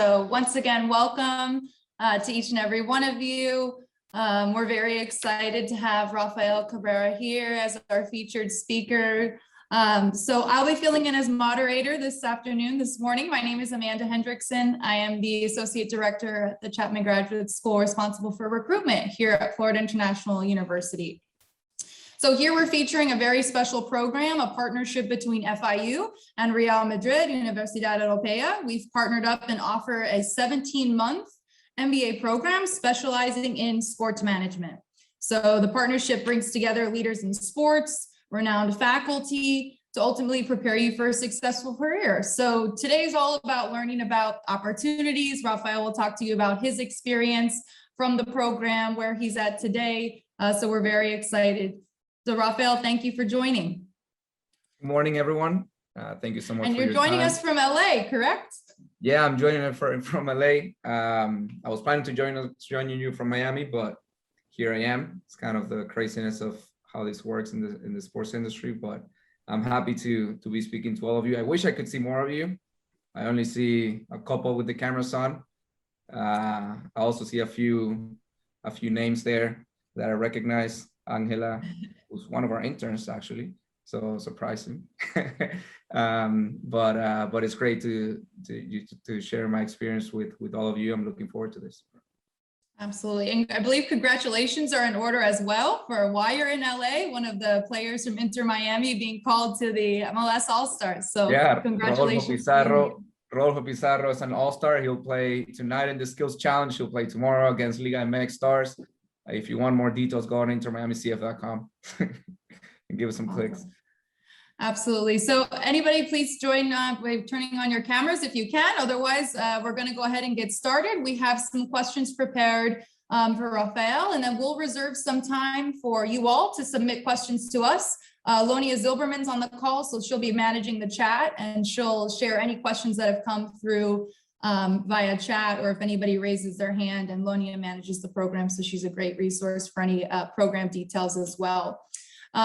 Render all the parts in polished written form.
So once again, welcome to each and every one of you. We're very excited to have Rafael Cabrera here as our featured speaker. So I'll be filling in as moderator this morning. My name is Amanda Hendrickson. I am the Associate Director at the Chapman Graduate School responsible for recruitment here at Florida International University. So here we're featuring a very special program, a partnership between FIU and Real Madrid, Universidad Europea. We've partnered up and offer a 17-month MBA program specializing in sports management. So the partnership brings together leaders in sports, renowned faculty to ultimately prepare you for a successful career. So today is all about learning about opportunities. Rafael will talk to you about his experience from the program, where he's at today. So we're very excited. So Rafael, thank you for joining. Good morning, everyone. Thank you so much. And you're joining us from LA, correct? Yeah, I'm joining it from LA. I was planning to join you from Miami, but here I am. It's kind of the craziness of how this works in the sports industry, but I'm happy to be speaking to all of you. I wish I could see more of you. I only see a couple with the cameras on. I also see a few names there that I recognize. Angela, who's one of our interns, actually, so surprising. But it's great to share my experience with all of you. I'm looking forward to this. Absolutely, and I believe congratulations are in order as well for why you're in LA. One of the players from Inter Miami being called to the MLS All-Stars. So yeah, congratulations. Rodolfo Pizarro is an All-Star. He'll play tonight in the Skills Challenge. He'll play tomorrow against Liga MX Stars. If you want more details, go on intermiamicf.com and give us some clicks. Absolutely. So anybody, please join by turning on your cameras if you can. Otherwise, we're going to go ahead and get started. We have some questions prepared for Rafael, and then we'll reserve some time for you all to submit questions to us. Lonia Zilberman's on the call, so she'll be managing the chat, and she'll share any questions that have come through via chat, or if anybody raises their hand, and Lonia manages the program, so she's a great resource for any program details as well.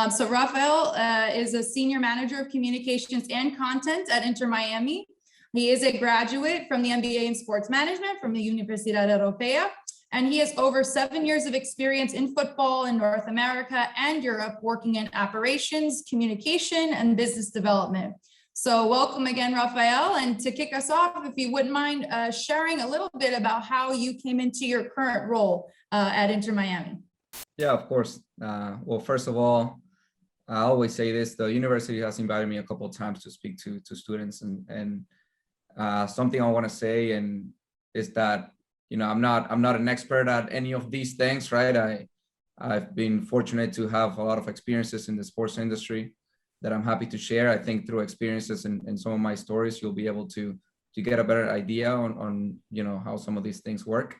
So Rafael is a senior manager of communications and content at Inter Miami. He is a graduate from the MBA in sports management from the Universidad Europea, and he has over 7 years of experience in football in North America and Europe, working in operations, communication, and business development. So welcome again, Rafael. And to kick us off, if you wouldn't mind sharing a little bit about how you came into your current role at Inter Miami. Yeah, of course. Well, first of all, I always say this: the university has invited me a couple of times to speak to students, and something I want to say is that I'm not an expert at any of these things, right? I've been fortunate to have a lot of experiences in the sports industry that I'm happy to share. I think through experiences and some of my stories, you'll be able to get a better idea on how some of these things work.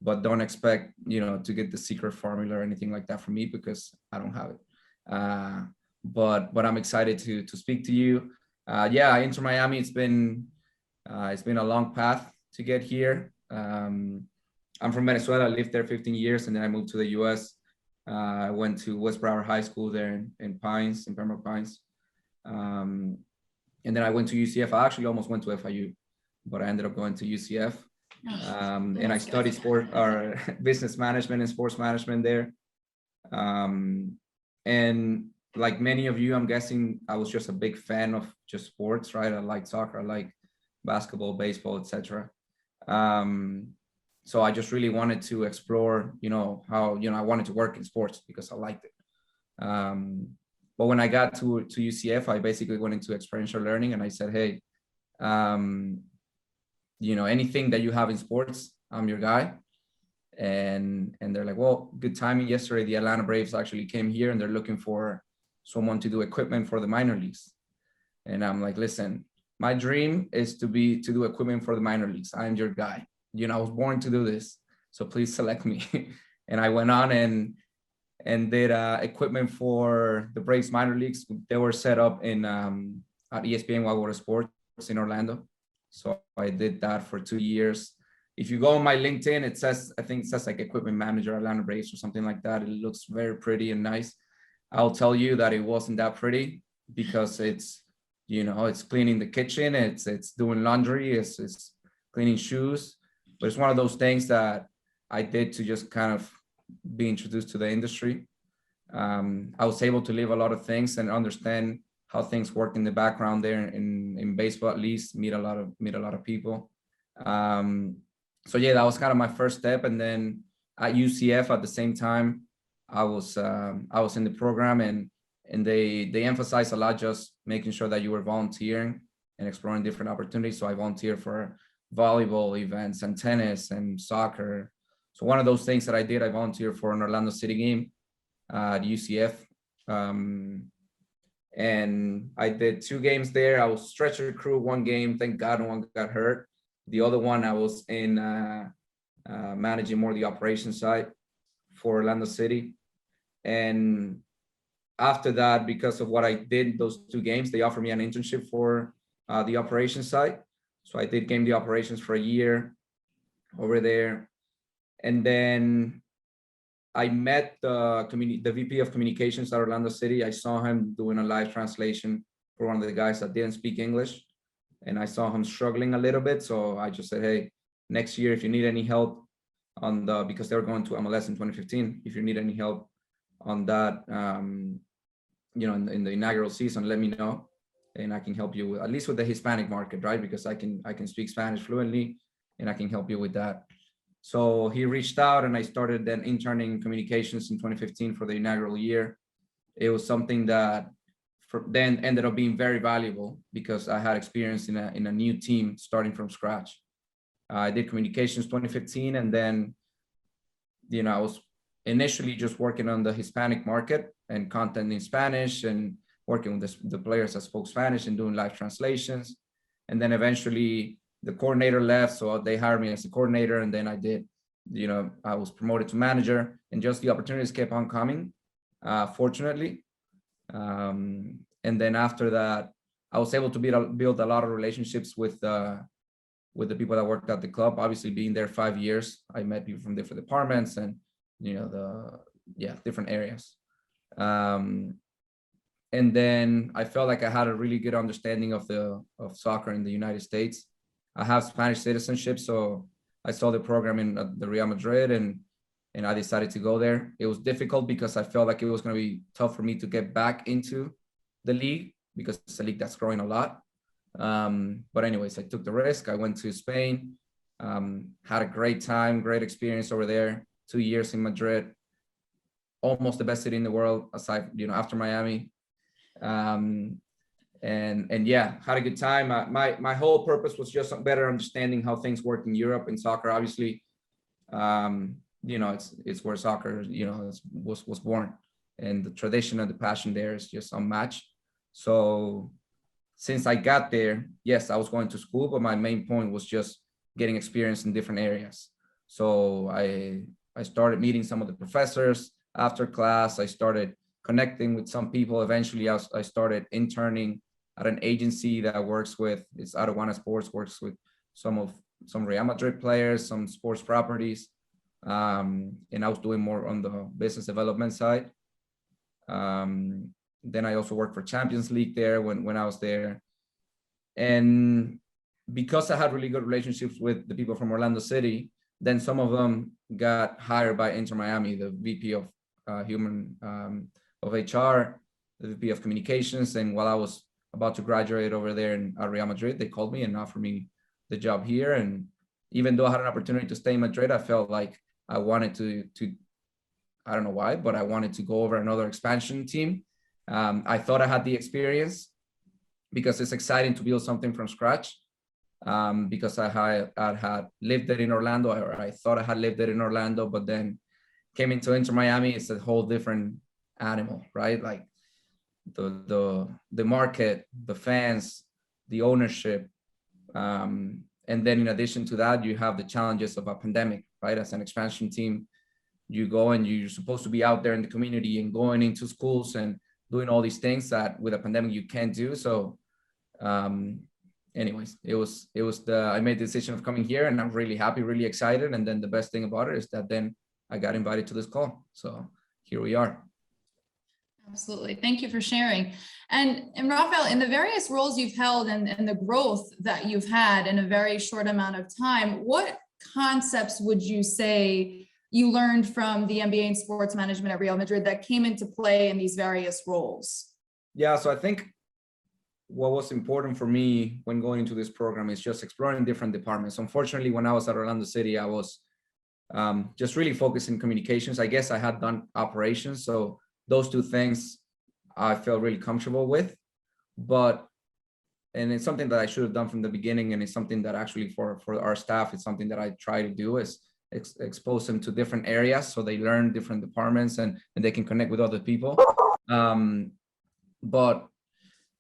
But don't expect to get the secret formula or anything like that from me, because I don't have it. But I'm excited to speak to you. Yeah, Inter Miami, it's been a long path to get here. I'm from Venezuela. I lived there 15 years, and then I moved to the US. I went to West Broward High School there in Pembroke Pines. And then I went to UCF. I actually almost went to FIU, but I ended up going to UCF. And I studied business management and sports management there. And like many of you, I'm guessing I was just a big fan of just sports, right? I like soccer, I like basketball, baseball, etc. So I just really wanted to explore, how, I wanted to work in sports because I liked it. But when I got to UCF, I basically went into experiential learning, and I said, hey, anything that you have in sports, I'm your guy. And they're like, well, good timing. Yesterday, the Atlanta Braves actually came here, and they're looking for someone to do equipment for the minor leagues. And I'm like, listen, my dream is to do equipment for the minor leagues. I'm your guy. I was born to do this, so please select me. And I went on and did equipment for the Braves minor leagues. They were set up at ESPN Wildwater Sports in Orlando. So I did that for 2 years. If you go on my LinkedIn, I think it says like equipment manager, Atlanta Braves or something like that. It looks very pretty and nice. I'll tell you that it wasn't that pretty, because it's cleaning the kitchen, it's doing laundry, it's cleaning shoes. But it's one of those things that I did to just kind of be introduced to the industry. I was able to live a lot of things and understand how things work in the background there in baseball, at least meet a lot of people. So yeah, that was kind of my first step. And then at UCF at the same time, I was in the program, and they emphasize a lot just making sure that you were volunteering and exploring different opportunities. So I volunteered for volleyball events and tennis and soccer. So one of those things that I did, I volunteered for an Orlando City game at UCF. And I did 2 games there. I was stretcher crew 1 game. Thank God no one got hurt. The other one, I was in managing more the operations side for Orlando City. And after that, because of what I did those 2 games, they offered me an internship for the operations side. So I did game the operations for a year over there. And then I met the VP of communications at Orlando City. I saw him doing a live translation for one of the guys that didn't speak English. And I saw him struggling a little bit. So I just said, hey, next year, if you need any help on because they were going to MLS in 2015, if you need any help on that, in the inaugural season, let me know. And I can help you at least with the Hispanic market, right? Because I can speak Spanish fluently, and I can help you with that. So he reached out, and I started then interning communications in 2015 for the inaugural year. It was something that then ended up being very valuable because I had experience in a new team starting from scratch. I did communications 2015, and then, I was initially just working on the Hispanic market and content in Spanish and working with the players that spoke Spanish and doing live translations. And then eventually the coordinator left, so they hired me as a coordinator, and then I was promoted to manager, and just the opportunities kept on coming, fortunately. And then after that, I was able to build a lot of relationships with the people that worked at the club. Obviously, being there 5 years, I met people from different departments and different areas. And then I felt like I had a really good understanding of soccer in the United States. I have Spanish citizenship, so I saw the program in the Real Madrid, and I decided to go there. It was difficult because I felt like it was going to be tough for me to get back into the league because it's a league that's growing a lot. But anyways, I took the risk. I went to Spain, had a great time, great experience over there. 2 years in Madrid, almost the best city in the world, aside, after Miami. And yeah, had a good time. My whole purpose was just better understanding how things work in Europe in soccer. Obviously, it's where soccer, was born, and the tradition and the passion there is just unmatched. So since I got there, yes, I was going to school, but my main point was just getting experience in different areas. So I started meeting some of the professors after class. I started connecting with some people. Eventually, I started interning at an agency that it's Aduana Sports, works with some Real Madrid players, some sports properties. And I was doing more on the business development side. Then I also worked for Champions League there when I was there. And because I had really good relationships with the people from Orlando City, then some of them got hired by Inter Miami, the VP of HR, the VP of communications. And while I was about to graduate over there at Real Madrid, they called me and offered me the job here. And even though I had an opportunity to stay in Madrid, I felt like I wanted to I don't know why, but I wanted to go over another expansion team. I thought I had the experience because it's exciting to build something from scratch. Because I had lived it in Orlando, or I thought I had lived it in Orlando, but then came into Inter Miami. It's a whole different animal, right? Like the market, the fans, the ownership, and then in addition to that, you have the challenges of a pandemic, right? As an expansion team, you go and you're supposed to be out there in the community and going into schools and doing all these things that with a pandemic you can't do. So anyways, I made the decision of coming here, and I'm really happy, really excited. And then the best thing about it is that then I got invited to this call. So here we are. Absolutely. Thank you for sharing. And Rafael, in the various roles you've held and the growth that you've had in a very short amount of time, what concepts would you say you learned from the MBA in sports management at Real Madrid that came into play in these various roles? Yeah, so I think what was important for me when going into this program is just exploring different departments. Unfortunately, when I was at Orlando City, I was just really focused in communications. I guess I had done operations, so those two things I felt really comfortable with. And it's something that I should have done from the beginning, and it's something that actually for our staff, it's something that I try to do is expose them to different areas so they learn different departments and they can connect with other people. But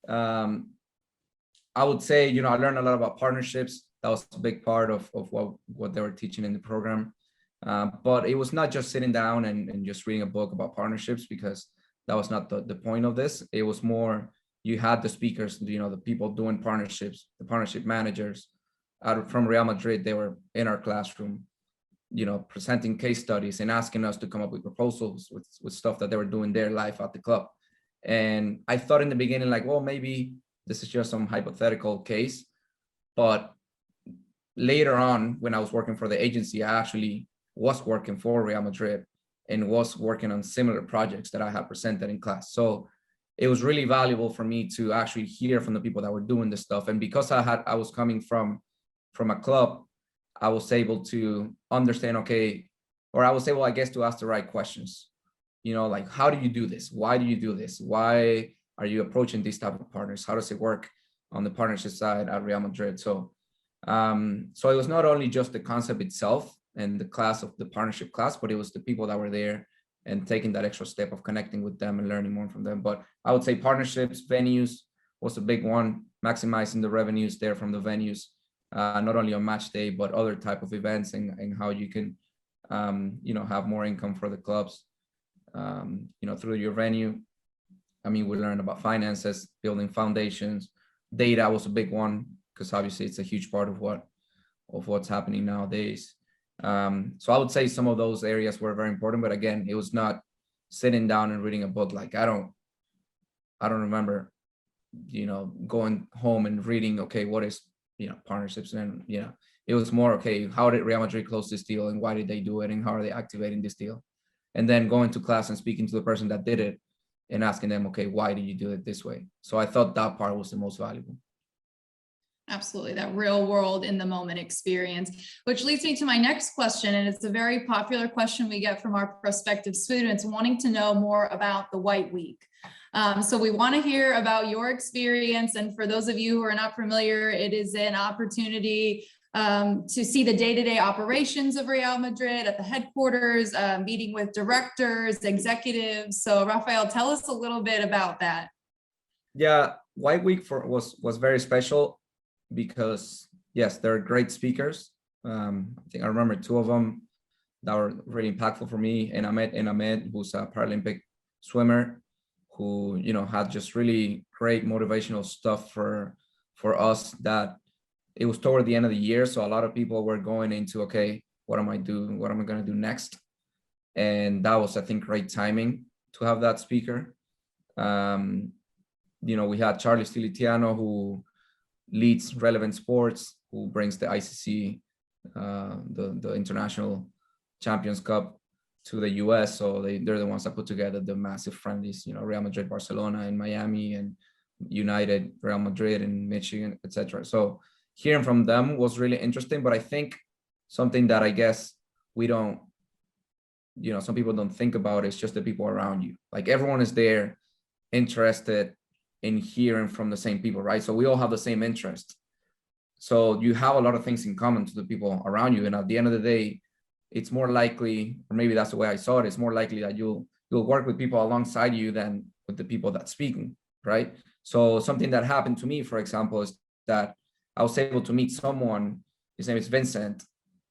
I would say, I learned a lot about partnerships. That was a big part of what they were teaching in the program. But it was not just sitting down and just reading a book about partnerships, because that was not the point of this. It was more, you had the speakers, the people doing partnerships, the partnership managers from Real Madrid. They were in our classroom, presenting case studies and asking us to come up with proposals with stuff that they were doing their life at the club. And I thought in the beginning, like, well, maybe this is just some hypothetical case. But later on, when I was working for the agency, I actually was working for Real Madrid and was working on similar projects that I had presented in class. So it was really valuable for me to actually hear from the people that were doing this stuff. And because I was coming from a club, I was able to understand, okay, or I was able, I guess, to ask the right questions. Like, how do you do this? Why do you do this? Why are you approaching these type of partners? How does it work on the partnership side at Real Madrid? So it was not only just the concept itself and the class of the partnership class, but it was the people that were there and taking that extra step of connecting with them and learning more from them. But I would say partnerships, venues was a big one, maximizing the revenues there from the venues, not only on match day, but other type of events and how you can, have more income for the clubs, through your venue. I mean, we learned about finances, building foundations. Data was a big one, because obviously it's a huge part of what's happening nowadays. So I would say some of those areas were very important, but again, it was not sitting down and reading a book. Like, I don't remember, going home and reading, okay, what is, partnerships, and, it was more, okay, how did Real Madrid close this deal and why did they do it and how are they activating this deal? And then going to class and speaking to the person that did it and asking them, okay, why did you do it this way? So I thought that part was the most valuable. Absolutely, that real world in the moment experience, which leads me to my next question. And it's a very popular question we get from our prospective students wanting to know more about the White Week. So we want to hear about your experience. And for those of you who are not familiar, it is an opportunity to see the day-to-day operations of Real Madrid at the headquarters, meeting with directors, executives. So Rafael, tell us a little bit about that. Yeah, White Week was very special because, yes, they're great speakers. I think I remember two of them that were really impactful for me. And Ahmed, who's a Paralympic swimmer, who, had just really great motivational stuff for us, that it was toward the end of the year. So a lot of people were going into, okay, what am I doing? What am I going to do next? And that was, I think, great timing to have that speaker. We had Charlie Stilitiano, who leads Relevant Sports, who brings the ICC, the International Champions Cup to the US. So they're the ones that put together the massive friendlies, Real Madrid, Barcelona, and Miami, and United, Real Madrid, and Michigan, etc. So hearing from them was really interesting. But I think something that I guess we don't, some people don't think about is just the people around you. Like, everyone is there interested in hearing from the same people, right? So we all have the same interest. So you have a lot of things in common to the people around you. And at the end of the day, it's more likely, or maybe that's the way I saw it, it's more likely that you'll work with people alongside you than with the people that's speaking, right? So something that happened to me, for example, is that I was able to meet someone, his name is Vincent,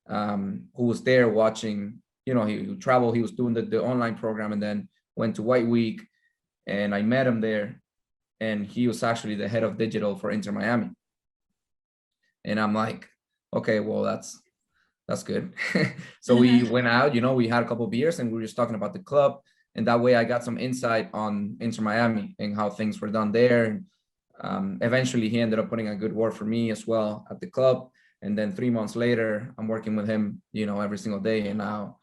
who was there watching, he traveled, he was doing the online program, and then went to White Week, and I met him there, and he was actually the head of digital for Inter Miami. And I'm like, okay, well, that's good. So we went out, we had a couple of beers, and we were just talking about the club And that way I got some insight on Inter Miami and how things were done there. Eventually he ended up putting a good word for me as well at the club. And then 3 months later, I'm working with him, every single day. And now,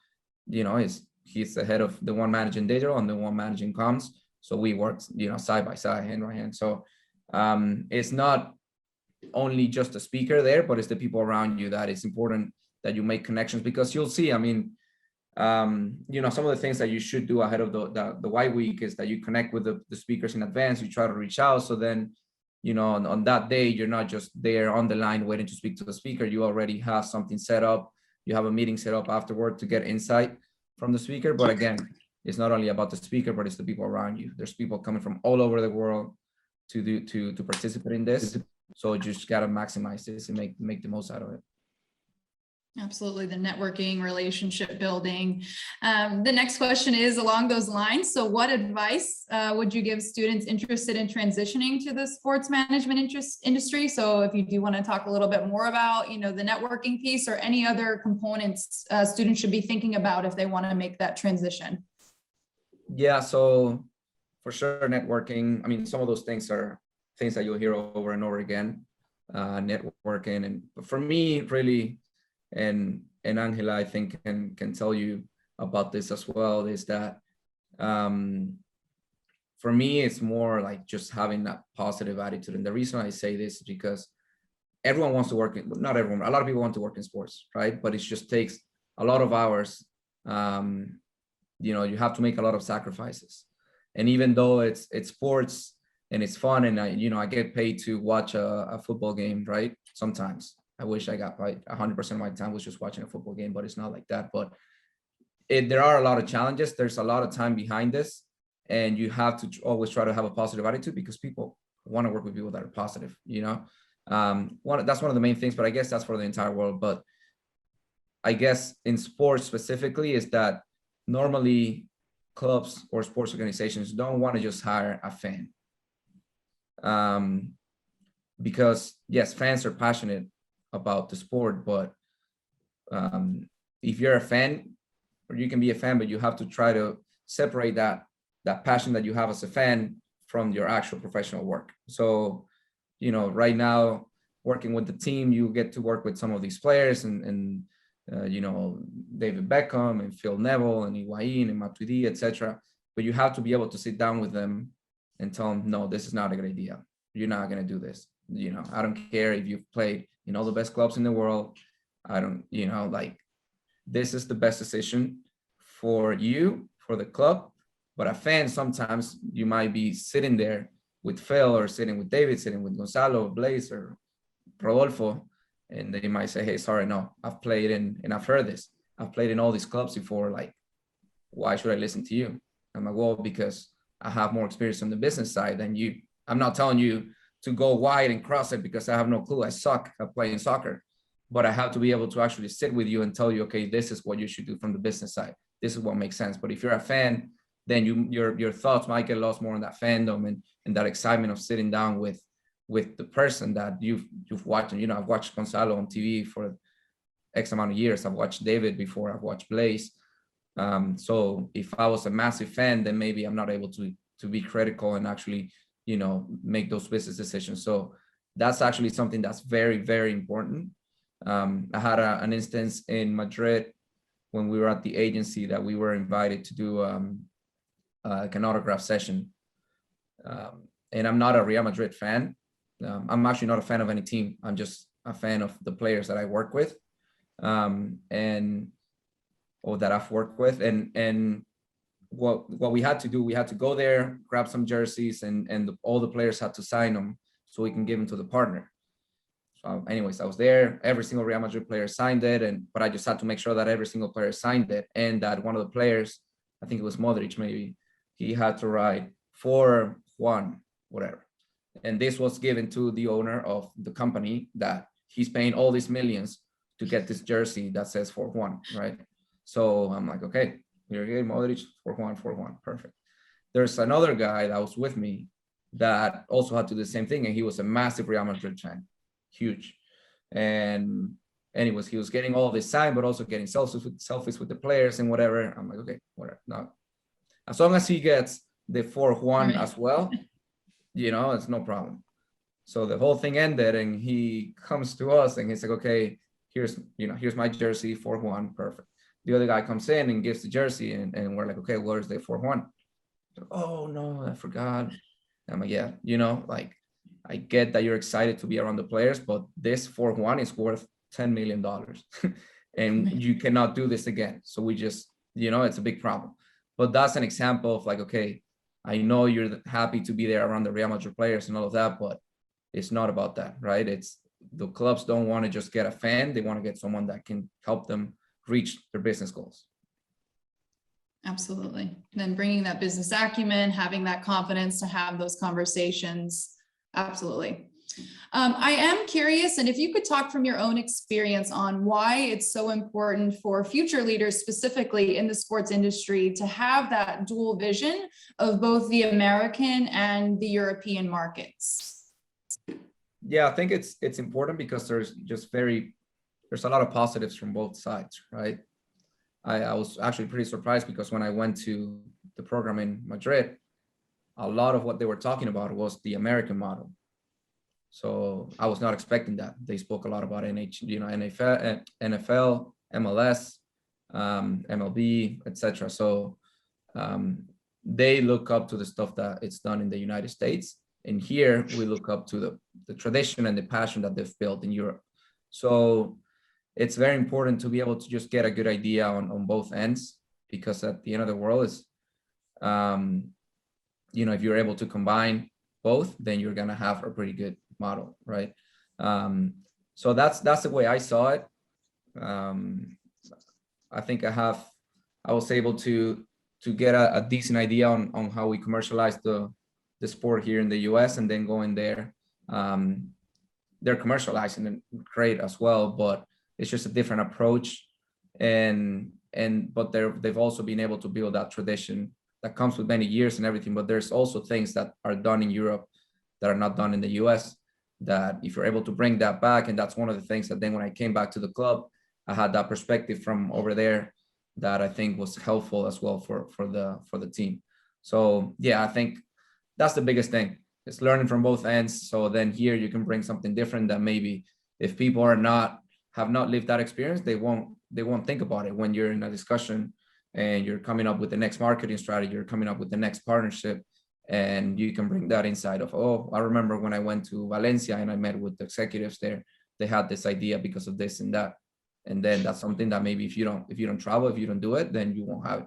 he's the head of the one managing digital and the one managing comms. So we worked, side by side, hand by hand. So it's not only just a speaker there, but it's the people around you that it's important that you make connections, because you'll see, some of the things that you should do ahead of the White Week is that you connect with the speakers in advance, you try to reach out. So then, on that day, you're not just there on the line waiting to speak to the speaker. You already have something set up. You have a meeting set up afterward to get insight from the speaker. But again, it's not only about the speaker, but it's the people around you. There's people coming from all over the world to participate in this. So you just got to maximize this and make the most out of it. Absolutely. The networking, relationship building. The next question is along those lines. So what advice would you give students interested in transitioning to the sports management industry? So if you do want to talk a little bit more about, the networking piece or any other components students should be thinking about if they want to make that transition. Yeah, so for sure, networking. Some of those things are things that you'll hear over and over again, networking. And for me, really, and Angela, I think, can tell you about this as well, is that for me, it's more like just having that positive attitude. And the reason I say this is because everyone wants to work in, not everyone, a lot of people want to work in sports, right? But it just takes a lot of hours. You have to make a lot of sacrifices. And even though it's sports and it's fun, and I get paid to watch a football game, right? Sometimes I wish I got 100% of my time was just watching a football game, but it's not like that. But there are a lot of challenges. There's a lot of time behind this, and you have to always try to have a positive attitude, because people want to work with people that are positive. That's one of the main things, but I guess that's for the entire world. But I guess in sports specifically is that normally clubs or sports organizations don't want to just hire a fan. Because yes, fans are passionate about the sport, but if you're a fan, or you can be a fan, but you have to try to separate that passion that you have as a fan from your actual professional work. So, right now, working with the team, you get to work with some of these players and David Beckham and Phil Neville and Higuain and Matuidi, etc. But you have to be able to sit down with them and tell them, no, this is not a good idea. You're not going to do this. I don't care if you've played in all the best clubs in the world. I don't, this is the best decision for you, for the club. But a fan, sometimes you might be sitting there with Phil, or sitting with David, sitting with Gonzalo, Blaze, or Rodolfo, and they might say, hey, sorry, no, I've played and I've heard this. I've played in all these clubs before. Like, why should I listen to you? I'm like, well, because I have more experience on the business side than you. I'm not telling you to go wide and cross it, because I have no clue. I suck at playing soccer, but I have to be able to actually sit with you and tell you, okay, this is what you should do from the business side. This is what makes sense. But if you're a fan, then your thoughts might get lost more in that fandom and that excitement of sitting down with the person that you've watched. And, I've watched Gonzalo on TV for X amount of years. I've watched David before. I've watched Blaze. So if I was a massive fan, then maybe I'm not able to be critical and actually, make those business decisions. So that's actually something that's very, very important. I had an instance in Madrid when we were at the agency that we were invited to do like an autograph session. And I'm not a Real Madrid fan. I'm actually not a fan of any team. I'm just a fan of the players that I work with, or that I've worked with. And what we had to do, we had to go there, grab some jerseys, and all the players had to sign them so we can give them to the partner. So anyways, I was there. Every single Real Madrid player signed it, but I just had to make sure that every single player signed it, and that one of the players, I think it was Modric, maybe, he had to write for Juan, whatever. And this was given to the owner of the company, that he's paying all these millions to get this jersey that says for Juan, right? So I'm like, okay, here Modric, for Juan, perfect. There's another guy that was with me that also had to do the same thing, and he was a massive Real Madrid fan, huge. And anyways, he was getting all this signed, but also getting selfies with the players and whatever. I'm like, okay, whatever. No, As long as he gets the 4-1 Right. as well, it's no problem. So the whole thing ended, and he comes to us and he's like, okay, here's my jersey, 4-1, perfect. The other guy comes in and gives the jersey, and we're like, okay, where's the 4-1? Oh no, I forgot. I'm like, yeah, like, I get that you're excited to be around the players, but this 4-1 is worth $10 million. And you cannot do this again. So we just, it's a big problem. But that's an example of like, okay, I know you're happy to be there around the Real Madrid players and all of that, but it's not about that, right? It's the clubs don't want to just get a fan. They want to get someone that can help them reach their business goals. Absolutely. And then bringing that business acumen, having that confidence to have those conversations. Absolutely. I am curious, and if you could talk from your own experience on why it's so important for future leaders, specifically in the sports industry, to have that dual vision of both the American and the European markets. Yeah, I think it's important because there's a lot of positives from both sides, right? I was actually pretty surprised because when I went to the program in Madrid, a lot of what they were talking about was the American model. So I was not expecting that. They spoke a lot about NFL, MLS, MLB, etc. So they look up to the stuff that it's done in the United States. And here we look up to the tradition and the passion that they've built in Europe. So it's very important to be able to just get a good idea on both ends, because at the end of the world is, if you're able to combine both, then you're going to have a pretty good model, right? So that's the way I saw it. I think I was able to get a decent idea on how we commercialize the sport here in the US, and then going there. They're commercializing it great as well, but it's just a different approach. But they've also been able to build that tradition that comes with many years and everything. But there's also things that are done in Europe that are not done in the US, that if you're able to bring that back, and that's one of the things that then when I came back to the club, I had that perspective from over there that I think was helpful as well for the team. So yeah, I think that's the biggest thing. It's learning from both ends. So then here you can bring something different that maybe if people have not lived that experience, they won't think about it when you're in a discussion and you're coming up with the next marketing strategy, you're coming up with the next partnership, and you can bring that inside of, oh, I remember when I went to Valencia and I met with the executives there, they had this idea because of this and that. And then that's something that maybe if you don't travel, if you don't do it, then you won't have it.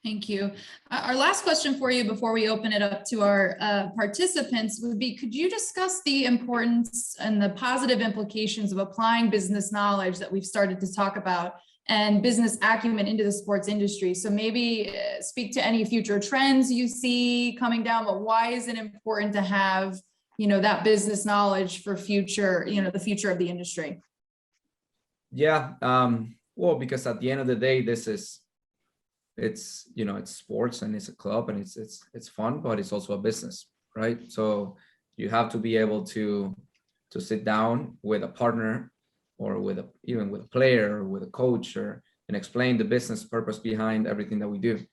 Thank you. Our last question for you before we open it up to our participants would be, could you discuss the importance and the positive implications of applying business knowledge that we've started to talk about and business acumen into the sports industry? So maybe speak to any future trends you see coming down, but why is it important to have, that business knowledge for future, the future of the industry? Yeah. Well, because at the end of the day, it's sports and it's a club and it's fun, but it's also a business, right? So you have to be able to sit down with a partner or even with a player or with a coach and explain the business purpose behind everything that we do,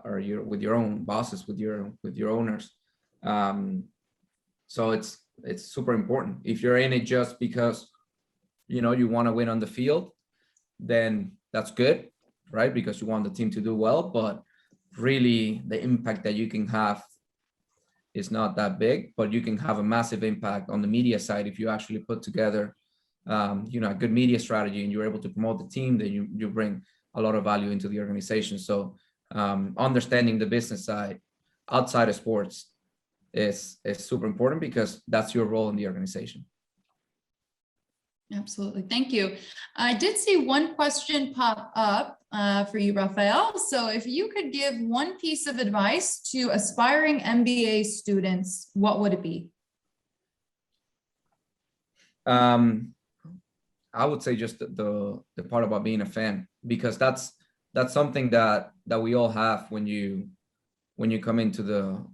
or with your own bosses, with your owners. So it's super important. If you're in it just because you want to win on the field, then that's good, right? Because you want the team to do well, but really the impact that you can have is not that big. But you can have a massive impact on the media side if you actually put together a good media strategy and you're able to promote the team. Then you bring a lot of value into the organization. So understanding the business side outside of sports is super important, because that's your role in the organization. Absolutely. Thank you. I did see one question pop up for you, Rafael. So if you could give one piece of advice to aspiring MBA students, what would it be? I would say just the part about being a fan, because that's something that we all have when you come into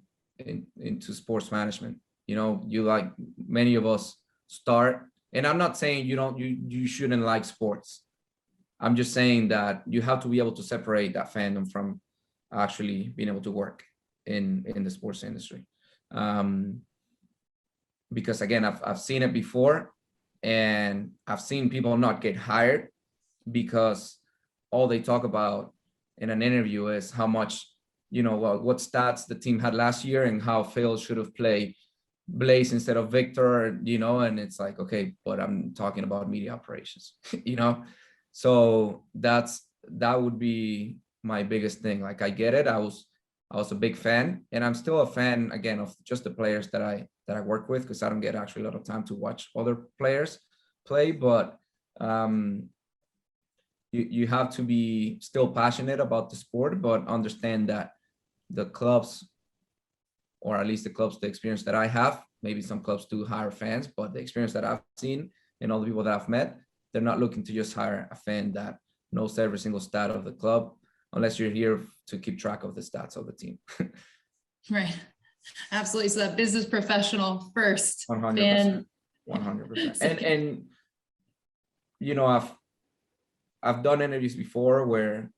sports management. You, like many of us, start, and I'm not saying you shouldn't like sports. I'm just saying that you have to be able to separate that fandom from actually being able to work in the sports industry. Because again, I've seen it before, and I've seen people not get hired because all they talk about in an interview is how much, what stats the team had last year and how Phil should have played Blaze instead of Victor, and it's like, okay, but I'm talking about media operations, so that would be my biggest thing. Like, I get it. I was a big fan, and I'm still a fan, again, of just the players that I work with, because I don't get actually a lot of time to watch other players play. But you have to be still passionate about the sport, but understand that the clubs, or at least the experience that I have, maybe some clubs do hire fans, but the experience that I've seen and all the people that I've met, they're not looking to just hire a fan that knows every single stat of the club, unless you're here to keep track of the stats of the team. Right. Absolutely. So that business professional first. 100%. 100%. And I've done interviews before where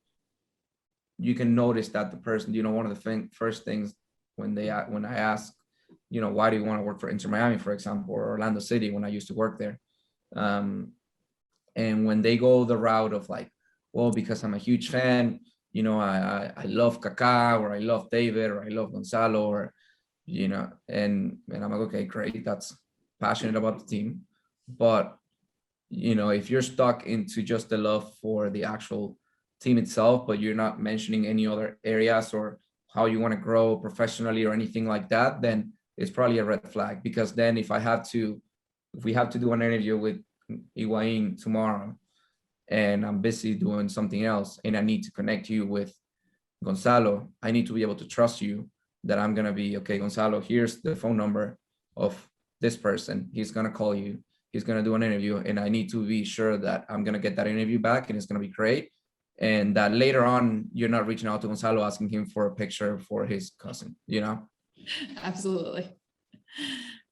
you can notice that the person, one of the first things when I ask, why do you want to work for Inter Miami, for example, or Orlando City, when I used to work there, and when they go the route of like, well, because I'm a huge fan, I love Kaká, or I love David, or I love Gonzalo, or and I'm like, okay, great, that's passionate about the team. But if you're stuck into just the love for the actual team itself, but you're not mentioning any other areas or how you want to grow professionally or anything like that, then it's probably a red flag. Because then if we have to do an interview with Higuain tomorrow, and I'm busy doing something else, and I need to connect you with Gonzalo, I need to be able to trust you that I'm going to be, okay, Gonzalo, here's the phone number of this person. He's going to call you. He's going to do an interview, and I need to be sure that I'm going to get that interview back and it's going to be great. And that later on, you're not reaching out to Gonzalo asking him for a picture for his cousin, Absolutely.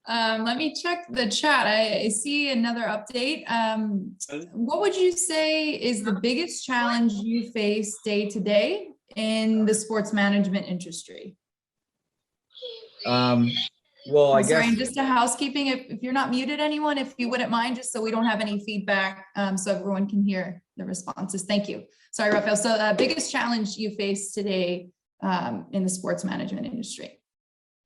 Let me check the chat. I see another update. What would you say is the biggest challenge you face day to day in the sports management industry? Well, I sorry, guess. and just a housekeeping, if you're not muted, anyone, if you wouldn't mind, just so we don't have any feedback, so everyone can hear the responses. Thank you. Sorry, Rafael. So biggest challenge you face today in the sports management industry?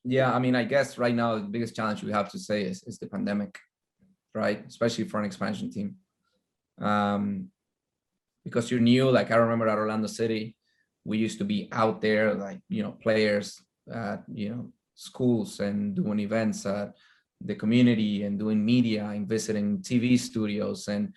Yeah, I mean, I guess right now the biggest challenge we have to say is the pandemic, right? Especially for an expansion team. Because you're new, like I remember at Orlando City, we used to be out there, like, players at, schools and doing events at the community and doing media and visiting TV studios and,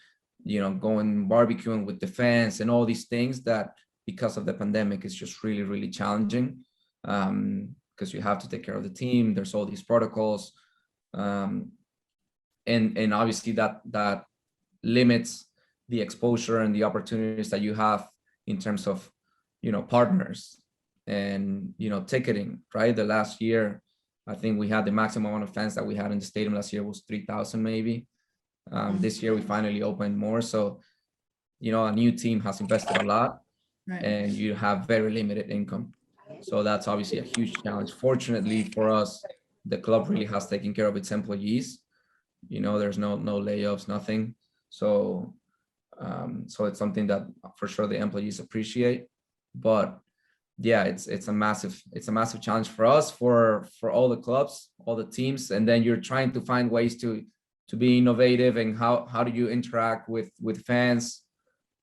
going barbecuing with the fans and all these things that because of the pandemic is just really, really challenging. Because you have to take care of the team. There's all these protocols. And obviously that limits the exposure and the opportunities that you have in terms of, partners and, ticketing, right? The last year, I think we had the maximum amount of fans that we had in the stadium last year was 3,000 maybe. This year we finally opened more. So, a new team has invested a lot, right, and you have very limited income. So that's obviously a huge challenge. Fortunately for us, the club really has taken care of its employees. There's no layoffs, nothing. So it's something that for sure the employees appreciate. But yeah, it's a massive challenge for us, for all the clubs, all the teams, and then you're trying to find ways to be innovative, and how do you interact with fans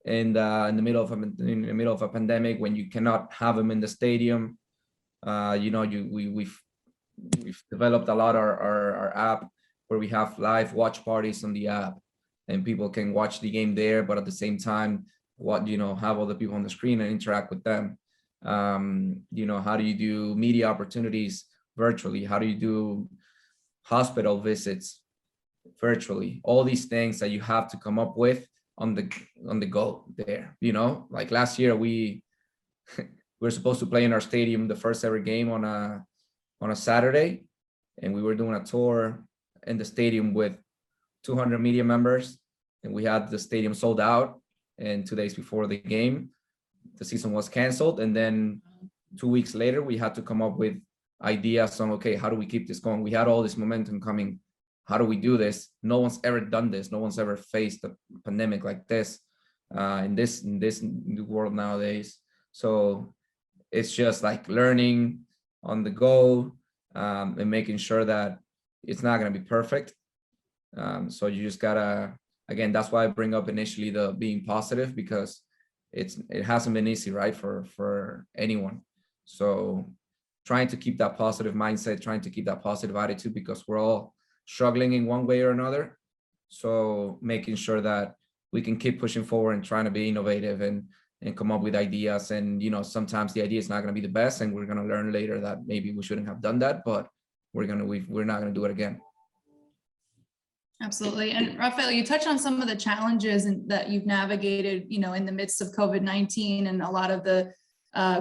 in the middle of a pandemic when you cannot have them in the stadium. We've developed a lot our app where we have live watch parties on the app, and people can watch the game there, but at the same time, have all the people on the screen and interact with them. How do you do media opportunities virtually? How do you do hospital visits virtually? All these things that you have to come up with on the go there. Like last year we were supposed to play in our stadium the first ever game on a Saturday, and we were doing a tour in the stadium with 200 media members, and we had the stadium sold out, and 2 days before the game, the season was canceled. And then 2 weeks later, we had to come up with ideas on, okay, how do we keep this going? We had all this momentum coming. How do we do this? No one's ever done this. No one's ever faced a pandemic like this in this world nowadays. So it's just like learning on the go, and making sure that it's not going to be perfect. So you just gotta, again, that's why I bring up initially the being positive, because it hasn't been easy, right, for anyone. So trying to keep that positive mindset, trying to keep that positive attitude, because we're all struggling in one way or another. So making sure that we can keep pushing forward and trying to be innovative and come up with ideas. And, you know, sometimes the idea is not going to be the best, and we're going to learn later that maybe we shouldn't have done that, but we're not going to do it again. Absolutely. And Rafael, you touched on some of the challenges that you've navigated, you know, in the midst of COVID-19, and a lot of the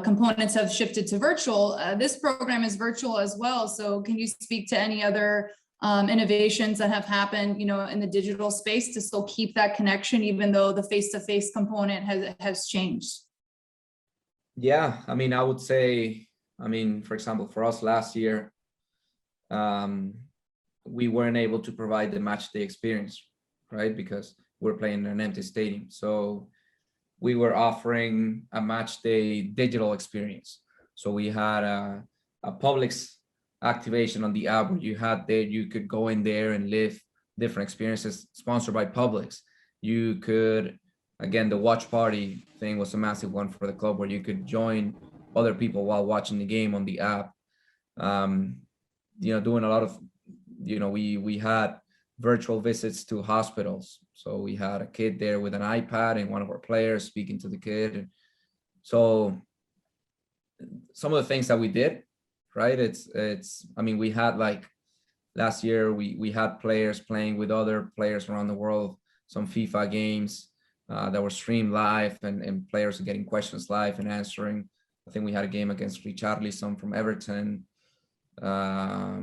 components have shifted to virtual. This program is virtual as well. So can you speak to any other innovations that have happened, you know, in the digital space to still keep that connection, even though the face-to-face component has changed? Yeah, I mean, I would say, for example, for us last year, we weren't able to provide the match day experience, right? Because we're playing in an empty stadium. So we were offering a match day digital experience. So we had a Publix activation on the app where you could go in there and live different experiences, sponsored by Publix. You could, again, the watch party thing was a massive one for the club, where you could join other people while watching the game on the app. Doing a lot of, we had virtual visits to hospitals. So we had a kid there with an iPad and one of our players speaking to the kid. And so some of the things that we did, right? We had, like, last year, we had players playing with other players around the world, some FIFA games that were streamed live, and players getting questions live and answering. I think we had a game against Richarlison from Everton. I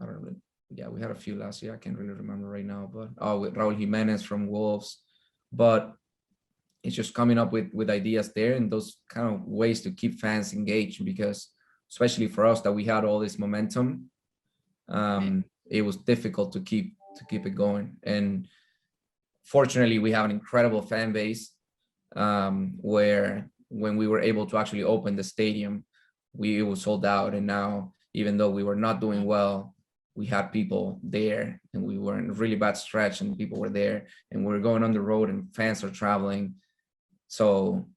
don't know. Yeah, we had a few last year. I can't really remember right now, but with Raul Jimenez from Wolves. But it's just coming up with ideas there, and those kind of ways to keep fans engaged, because especially for us that we had all this momentum, it was difficult to keep it going. And fortunately, we have an incredible fan base, where when we were able to actually open the stadium, it was sold out. And now, even though we were not doing well, we had people there, and we were in a really bad stretch, and people were there, and we were going on the road, and fans are traveling. So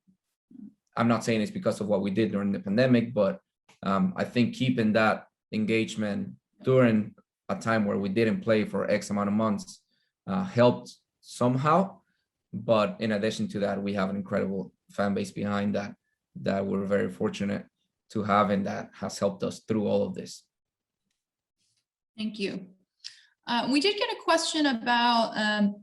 I'm not saying it's because of what we did during the pandemic, but I think keeping that engagement during a time where we didn't play for X amount of months helped somehow. But in addition to that, we have an incredible fan base behind that we're very fortunate to have, and that has helped us through all of this. Thank you. We did get a question about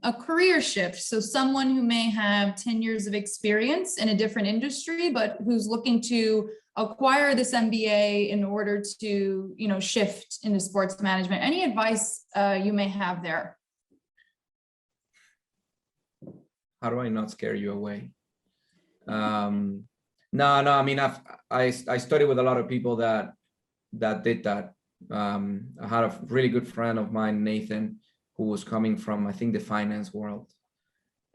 a career shift. So someone who may have 10 years of experience in a different industry, but who's looking to acquire this MBA in order to, shift into sports management. Any advice you may have there? How do I not scare you away? No. I studied with a lot of people that did that. I had a really good friend of mine, Nathan, who was coming from, I think, the finance world,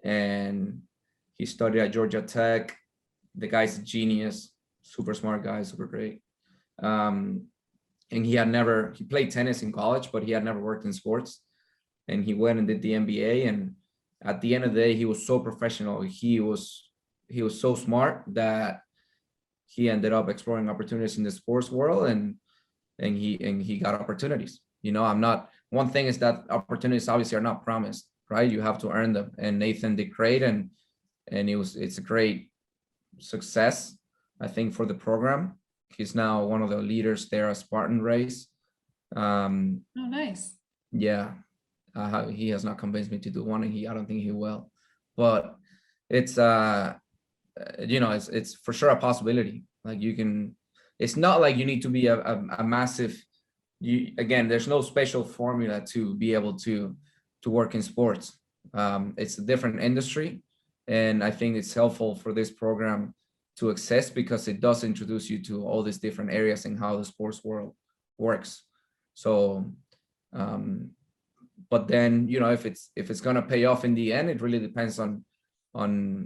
and he studied at Georgia Tech. The guy's a genius, super smart guy, super great. And he played tennis in college, but he had never worked in sports. And he went and did the MBA. And at the end of the day, he was so professional. He was so smart that he ended up exploring opportunities in the sports world, and he got opportunities. One thing is that opportunities obviously are not promised, right? You have to earn them. And Nathan did great, and it's a great success, I think, for the program. He's now one of the leaders there at Spartan Race. Oh, nice. Yeah, he has not convinced me to do one, and I don't think he will. But it's it's for sure a possibility. Like, it's not like you need to be a massive. There's no special formula to be able to work in sports. It's a different industry, and I think it's helpful for this program to access because it does introduce you to all these different areas and how the sports world works. So, but then, you know, if it's going to pay off in the end, it really depends on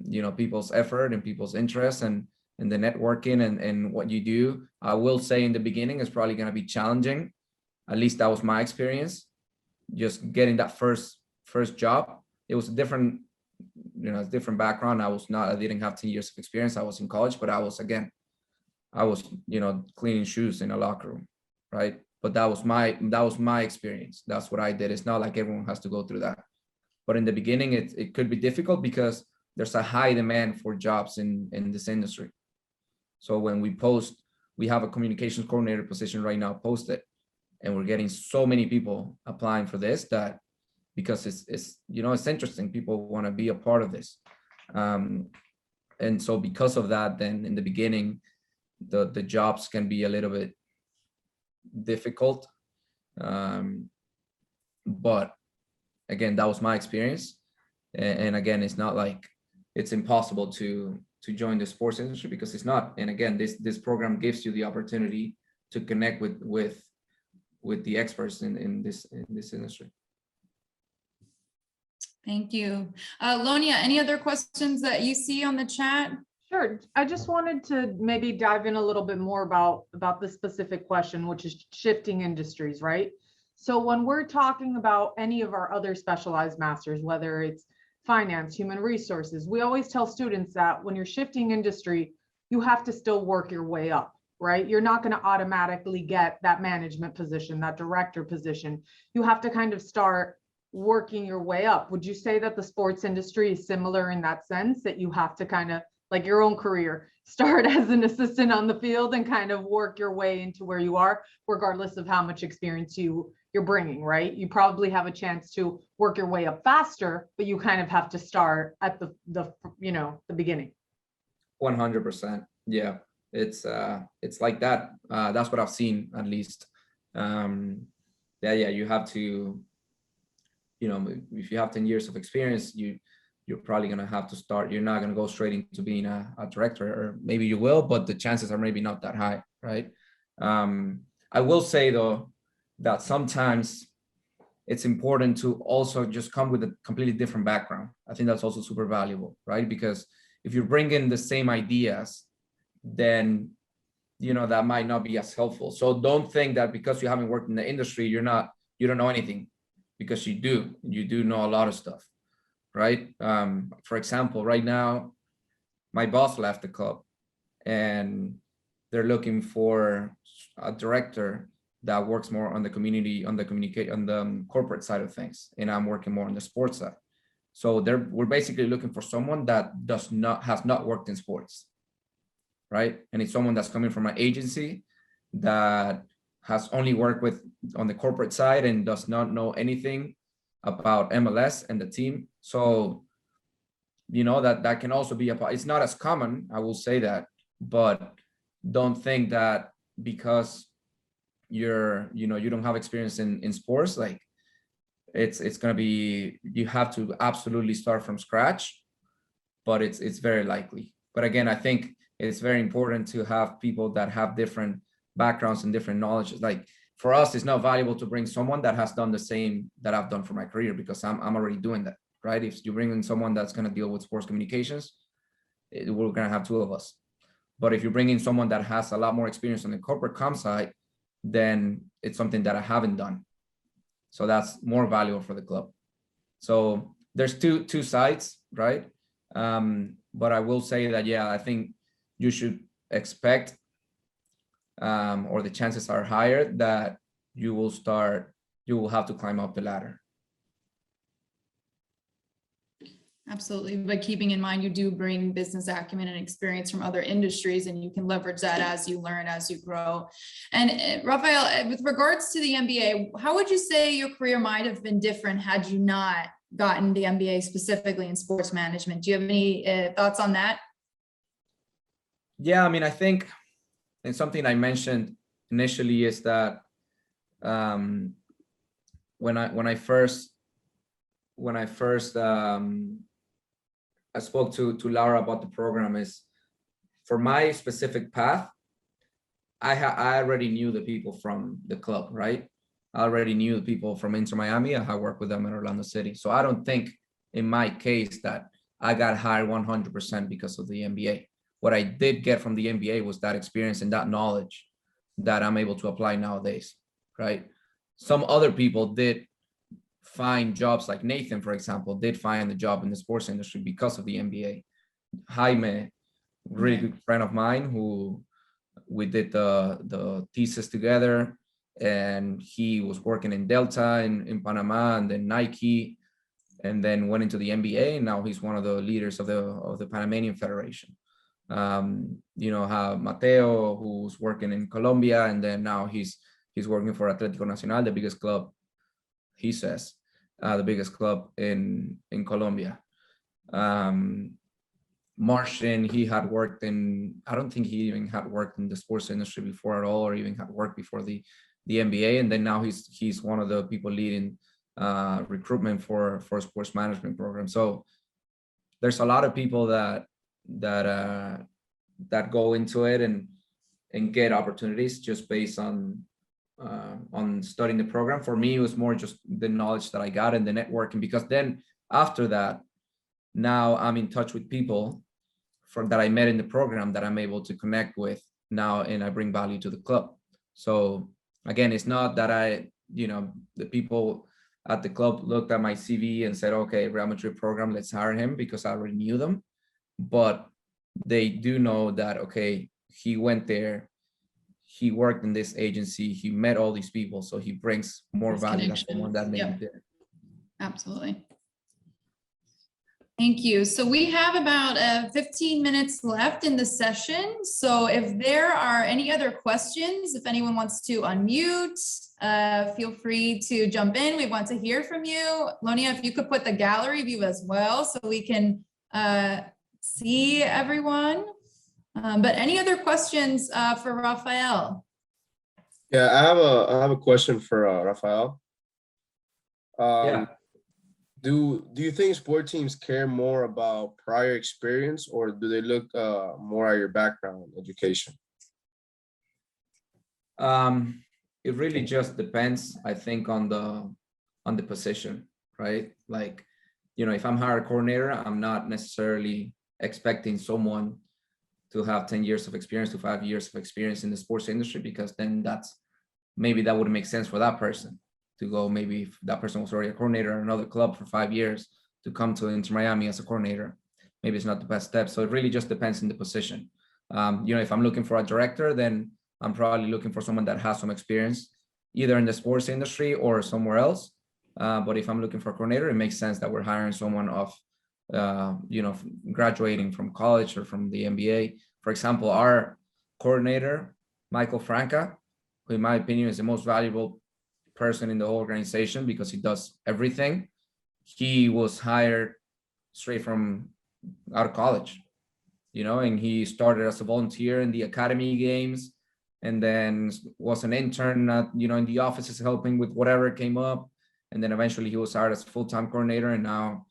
you know, people's effort and people's interests and the networking and what you do. I will say in the beginning, it's probably going to be challenging. At least that was my experience. Just getting that first job. It was a different, you know, different background. I didn't have 10 years of experience. I was in college, but I was, you know, cleaning shoes in a locker room, right? But that was my experience. That's what I did. It's not like everyone has to go through that. But in the beginning, it could be difficult because there's a high demand for jobs in this industry. So when we have a communications coordinator position right now posted, and we're getting so many people applying for this that because it's you know, it's interesting. People want to be a part of this. And so because of that, then in the beginning, the jobs can be a little bit difficult. But again, that was my experience. And again, it's not like it's impossible to join the sports industry, because it's not. And again, this program gives you the opportunity to connect with the experts in this industry. Thank you. Lonia, any other questions that you see on the chat? Sure. I just wanted to maybe dive in a little bit more about the specific question, which is shifting industries, right? So when we're talking about any of our other specialized masters, whether it's finance, human resources, we always tell students that when you're shifting industry, you have to still work your way up, right? You're not going to automatically get that management position, that director position. You have to kind of start working your way up. Would you say that the sports industry is similar in that sense, that you have to kind of, like your own career, start as an assistant on the field and kind of work your way into where you are, regardless of how much experience you're bringing, right? You probably have a chance to work your way up faster, but you kind of have to start at the you know, the beginning. 100%. Yeah, it's like that. That's what I've seen, at least. Yeah, you have to, you know, if you have 10 years of experience, you're probably going to have to start. You're not going to go straight into being a director, or maybe you will, but the chances are maybe not that high, right? I will say though, that sometimes it's important to also just come with a completely different background. I think that's also super valuable, right? Because if you bring in the same ideas, then, you know, that might not be as helpful. So don't think that because you haven't worked in the industry, you don't know anything, because you do know a lot of stuff, right? For example, right now, my boss left the club and they're looking for a director that works more on the community, on the corporate side of things. And I'm working more on the sports side. So we're basically looking for someone that has not worked in sports, right? And it's someone that's coming from an agency that has only worked on the corporate side and does not know anything about MLS and the team. So, you know, that can also be it's not as common, I will say that, but don't think that because you don't have experience in sports, like it's going to be, you have to absolutely start from scratch, but it's very likely. But again, I think it's very important to have people that have different backgrounds and different knowledges. Like for us, it's not valuable to bring someone that has done the same that I've done for my career, because I'm already doing that, right? If you bring in someone that's going to deal with sports communications, we're going to have two of us. But if you bring in someone that has a lot more experience on the corporate comm side, then it's something that I haven't done. So that's more valuable for the club. So there's two sides, right? But I will say that, yeah, I think you should expect, or the chances are higher that you will have to climb up the ladder. Absolutely. But keeping in mind, you do bring business acumen and experience from other industries, and you can leverage that as you learn, as you grow. And Rafael, with regards to the MBA, how would you say your career might have been different had you not gotten the MBA specifically in sports management? Do you have any thoughts on that? Yeah, I mean, I think, and something I mentioned initially is that when I first when I first I spoke to Laura about the program is, for my specific path, I already knew the people from the club, right? I already knew the people from Inter Miami. I had worked with them in Orlando City. So I don't think in my case that I got hired 100% because of the MBA. What I did get from the MBA was that experience and that knowledge that I'm able to apply nowadays, right? Some other people did find jobs, like Nathan, for example, did find a job in the sports industry because of the MBA. Jaime, really good friend of mine, who we did the thesis together, and he was working in Delta in Panama, and then Nike, and then went into the NBA, and now he's one of the leaders of the Panamanian Federation. You know, have Mateo, who's working in Colombia, and then now he's working for Atlético Nacional, the biggest club, he says, the biggest club in Colombia. Martian, he had worked in, I don't think he even had worked in the sports industry before at all, or even had worked before the NBA. And then now he's one of the people leading recruitment for sports management program. So there's a lot of people that go into it and get opportunities just based on studying the program. For me, it was more just the knowledge that I got and the networking, because then after that, now I'm in touch with people that I met in the program that I'm able to connect with now, and I bring value to the club. So again, it's not that the people at the club looked at my CV and said, okay, Real Madrid program, let's hire him, because I already knew them. But they do know that, okay, he went there, he worked in this agency, he met all these people, so he brings more value than someone that maybe did. Absolutely. Thank you. So we have about 15 minutes left in the session. So if there are any other questions, if anyone wants to unmute, feel free to jump in. We want to hear from you. Lonia, if you could put the gallery view as well, so we can see everyone. But any other questions for Rafael? Yeah, I have a question for Rafael. Yeah. Do you think sport teams care more about prior experience, or do they look more at your background education? It really just depends, I think, on the position, right? Like, if I'm hired coordinator, I'm not necessarily expecting someone to have 10 years of experience to 5 years of experience in the sports industry, because then maybe that would make sense for that person to go. Maybe if that person was already a coordinator at another club for 5 years, to come to Inter Miami as a coordinator, maybe it's not the best step. So it really just depends on the position. If I'm looking for a director, then I'm probably looking for someone that has some experience either in the sports industry or somewhere else. But if I'm looking for a coordinator, it makes sense that we're hiring someone of graduating from college or from the MBA. For example, our coordinator, Michael Franca, who in my opinion is the most valuable person in the whole organization because he does everything. He was hired straight from out of college, and he started as a volunteer in the academy games, and then was an intern at, in the offices helping with whatever came up. And then eventually he was hired as a full-time coordinator, and now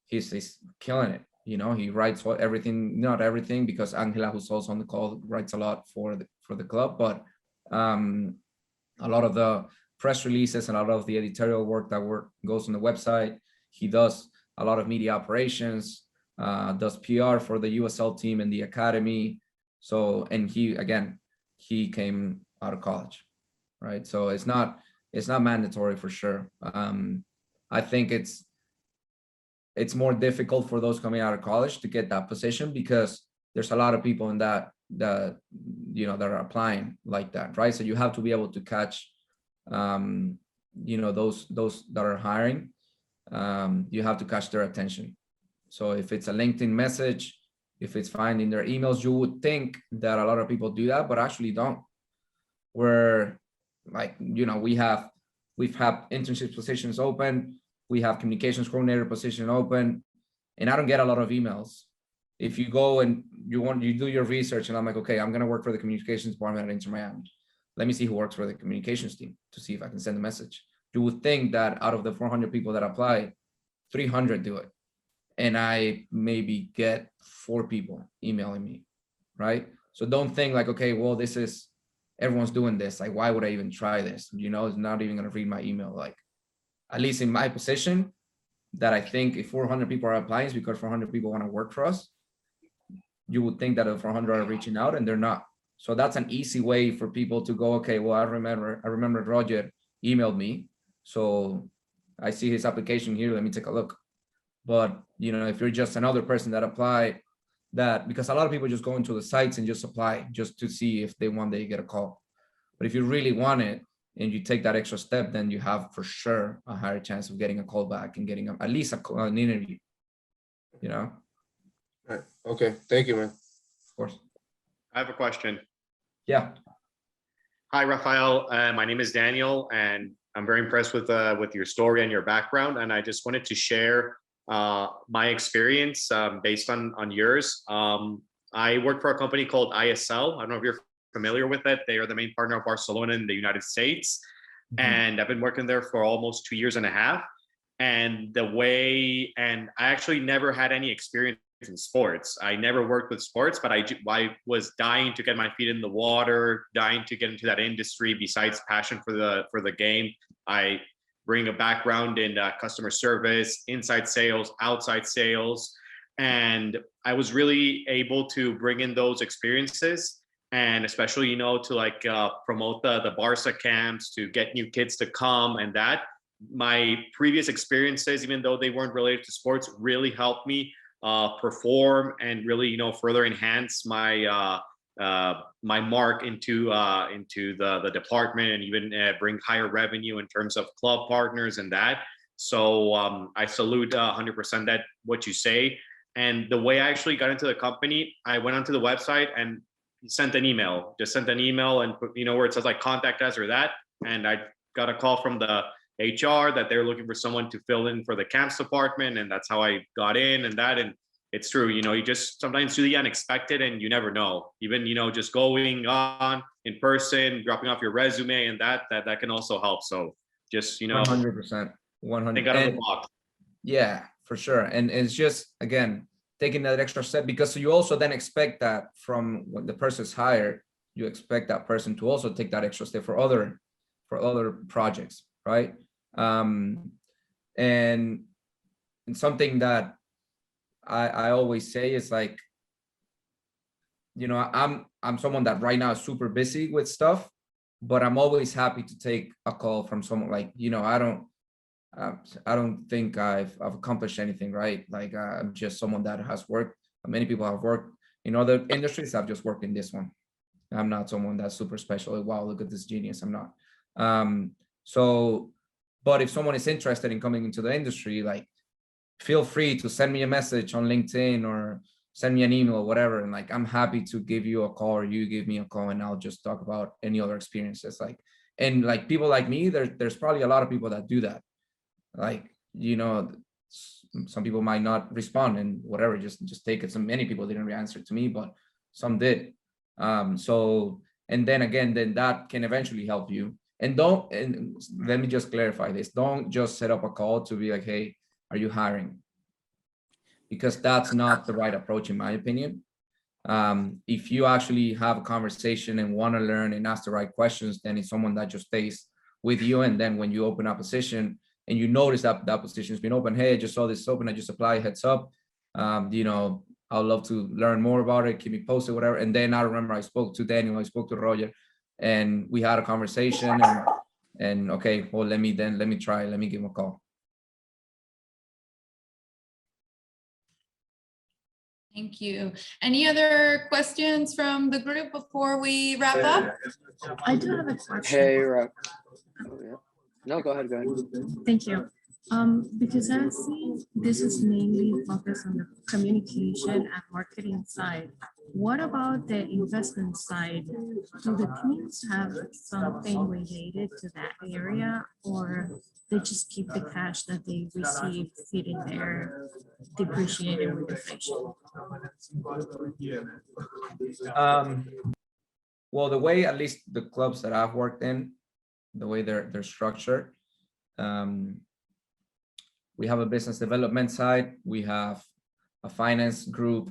he's killing it. He writes everything, not everything, because Angela, who's also on the call, writes a lot for the club, but a lot of the press releases and a lot of the editorial work that goes on the website. He does a lot of media operations, does PR for the USL team and the academy. So, and he came out of college, right? So it's not mandatory for sure. I think it's more difficult for those coming out of college to get that position, because there's a lot of people in that are applying like that, right? So you have to be able to catch those that are hiring. You have to catch their attention. So if it's a LinkedIn message, if it's finding their emails, you would think that a lot of people do that, but actually don't. We're like, we've had internship positions open, we have communications coordinator position open, and I don't get a lot of emails. If you go and you do your research, and I'm like, okay, I'm going to work for the communications department at Inter Miami. Let me see who works for the communications team to see if I can send a message. You would think that out of the 400 people that apply, 300 do it. And I maybe get 4 people emailing me, right? So don't think like, okay, well, this is, everyone's doing this. Like, why would I even try this? You know, it's not even gonna read my email. Like, at least in my position, that I think if 400 people are applying, it's because 400 people want to work for us. You would think that if 400 are reaching out, and they're not. So that's an easy way for people to go, okay, well, I remember Roger emailed me. So I see his application here, let me take a look. But, you know, if you're just another person that apply that, because a lot of people just go into the sites and just apply just to see if they want, they get a call. But if you really want it and you take that extra step, then you have for sure a higher chance of getting a call back and getting at least an interview, you know? All right. Okay, thank you, man. Of course. I have a question. Yeah. Hi, Rafael. My name is Daniel, and I'm very impressed with your story and your background. And I just wanted to share my experience based on yours. I work for a company called ISL. I don't know if you're familiar with it. They are the main partner of Barcelona in the United States. And I've been working there for almost 2.5 years. And I actually never had any experience in sports. I never worked with sports, but I was dying to get my feet in the water, dying to get into that industry. Besides passion for the game, I bring a background in customer service, inside sales, outside sales, and I was really able to bring in those experiences, and especially, you know, to like promote the Barca camps, to get new kids to come, and that my previous experiences, even though they weren't related to sports, really helped me perform and really, you know, further enhance my my mark into the department, and even bring higher revenue in terms of club partners and that. So I salute 100% that what you say. And the way I actually got into the company, I went onto the website and sent an email, and put, you know, where it says like contact us or that, and I got a call from the HR that they're looking for someone to fill in for the camps department, and that's how I got in. And that, and it's true, you know, you just sometimes do the unexpected, and you never know. Even, you know, just going on in person, dropping off your resume, and that can also help. So just, you know, 100%, 100. think out of the box. Yeah, for sure. And it's just, again, taking that extra step, because you also then expect that from when the person's hired, you expect that person to also take that extra step for other projects, right? And something that I always say is like, you know, I'm someone that right now is super busy with stuff, but I'm always happy to take a call from someone. Like, you know, I don't think I've accomplished anything, right? Like, I'm just someone that has worked. Many people have worked in other industries. I've just worked in this one. I'm not someone that's super special. Like, wow, look at this genius. I'm not. So, but if someone is interested in coming into the industry, like, feel free to send me a message on LinkedIn or send me an email or whatever. And like, I'm happy to give you a call, or you give me a call, and I'll just talk about any other experiences. Like, and like people like me, there's probably a lot of people that do that. Like, you know, some people might not respond and whatever, just take it. So many people didn't answer to me, but some did. So, and then again, then that can eventually help you. And let me just clarify this. Don't just set up a call to be like, hey, are you hiring? Because that's not the right approach, in my opinion. If you actually have a conversation and want to learn and ask the right questions, then it's someone that just stays with you. And then when you open a position and you notice that that position has been open, hey, I just saw this open, I just applied, heads up. You know, I'd love to learn more about it, keep me posted, whatever. And then I remember I spoke to Daniel, I spoke to Roger, and we had a conversation, and okay, well, let me try, let me give him a call. Thank you. Any other questions from the group before we wrap up? I do have a question. Hey, Rock. Oh, yeah. No, go ahead. Thank you. Because I see this is mainly focused on the communication and marketing side. What about the investment side? Do the teams have something related to that area, or they just keep the cash that they receive sitting there depreciated with inflation? Well, the way, at least the clubs that I've worked in, the way they're structured, we have a business development side, we have a finance group,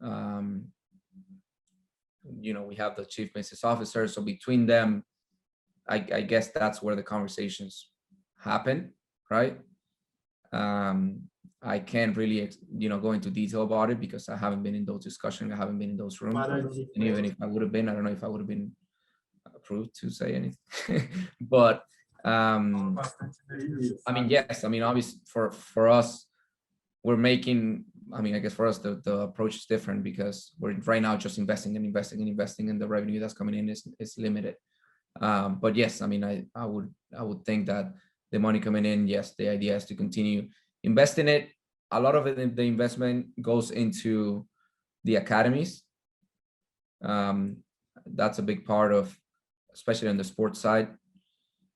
we have the chief business officer. So between them, I guess that's where the conversations happen, right? I can't really, go into detail about it because I haven't been in those discussions. I haven't been in those rooms. And even if I would have been, I don't know if I would have been approved to say anything. But yes, obviously for us, we're making, I guess for us, the approach is different because we're right now just investing and the revenue that's coming in is limited. But yes, I would think that the money coming in, yes, the idea is to continue investing it. A lot of it, the investment goes into the academies. That's a big part of, especially on the sports side,